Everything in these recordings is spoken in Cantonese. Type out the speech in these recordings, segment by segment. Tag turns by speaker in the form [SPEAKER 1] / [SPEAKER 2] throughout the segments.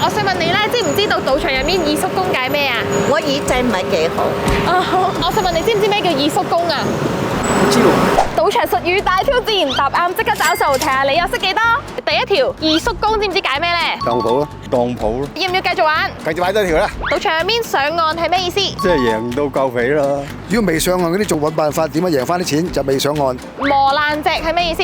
[SPEAKER 1] 我想問你咧，知唔知道賭場入面二叔公解咩啊？
[SPEAKER 2] 我耳仔唔係幾好。
[SPEAKER 1] 我想問你知唔知咩叫二叔公啊？
[SPEAKER 3] 唔知喎。
[SPEAKER 1] 賭場術語大挑戰，答啱即刻找數，睇下你又識幾多？第一條，二叔公知唔知解咩咧？
[SPEAKER 3] 當鋪咯，當鋪咯。
[SPEAKER 1] 要唔要繼續玩？
[SPEAKER 4] 繼續玩多條啦。
[SPEAKER 1] 賭場入面上岸係咩意思？
[SPEAKER 3] 即係贏到夠皮啦。
[SPEAKER 4] 如果未上岸嗰啲，仲揾辦法點樣贏翻啲錢，就未上岸。
[SPEAKER 1] 磨爛隻係咩意思？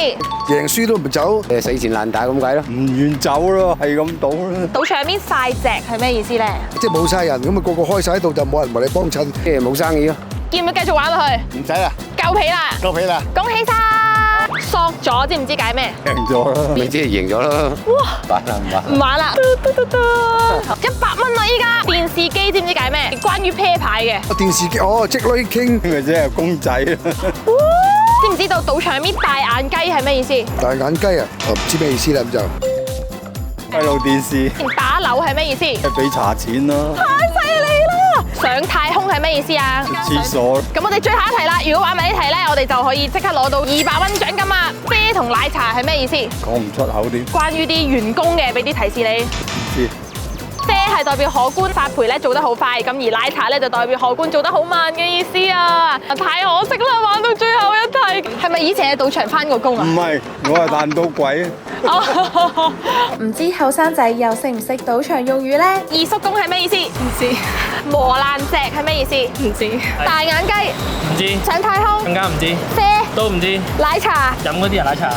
[SPEAKER 4] 贏輸都唔走。
[SPEAKER 3] 死纏爛打咁解咯。唔願走咯，係咁賭啦。
[SPEAKER 1] 賭場入面晒隻係咩意思咧？
[SPEAKER 4] 即係冇晒人，咁啊個個開晒喺度，就冇人為你幫襯。
[SPEAKER 3] 即係冇生意咯。
[SPEAKER 1] 要唔要繼續玩落去？
[SPEAKER 4] 唔使啦，
[SPEAKER 1] 夠皮啦！
[SPEAKER 4] 夠皮啦。
[SPEAKER 1] 恭喜晒！索咗知唔知解咩？
[SPEAKER 3] 贏咗啦，咪即係贏咗啦。
[SPEAKER 1] 哇！
[SPEAKER 3] 玩啦唔玩？
[SPEAKER 1] 唔玩啦！100蚊啦依家！電視機知唔知解咩？關於啤牌嘅。
[SPEAKER 4] 電視機哦，積女傾。
[SPEAKER 3] 咪即係公仔啦。
[SPEAKER 1] 知唔知道賭場入面大眼雞係咩意思？
[SPEAKER 4] 大眼雞啊，我唔知咩意思啦咁就。
[SPEAKER 3] 閉路電視。
[SPEAKER 1] 打樓係咩意思？
[SPEAKER 3] 俾茶錢咯。
[SPEAKER 1] 太犀利啦！上太空係咩意思啊？
[SPEAKER 3] 廁所。
[SPEAKER 1] 咁我哋最後一題啦，如果玩埋呢題咧，我哋就可以即刻攞到200蚊獎金啊！啡同奶茶係咩意思？
[SPEAKER 3] 講唔出口啲。
[SPEAKER 1] 關於啲員工嘅，俾啲提示你。
[SPEAKER 3] 唔知。
[SPEAKER 1] 啡係代表荷官發牌咧做得好快，咁而奶茶咧就代表荷官做得好慢嘅意思啊！太可惜啦，玩到最後一題。係咪以前喺賭場返過工啊？
[SPEAKER 3] 唔係，我係彈到鬼。
[SPEAKER 5] 唔知後生仔又識唔識賭場用語呢？
[SPEAKER 1] 二叔公係咩意思？唔知。磨爛隻係咩意思？唔知。大眼雞
[SPEAKER 6] 唔知，
[SPEAKER 1] 上太空
[SPEAKER 6] 更加唔知，
[SPEAKER 1] 啡
[SPEAKER 6] 都唔知，
[SPEAKER 1] 奶茶
[SPEAKER 6] 飲嗰啲人奶茶。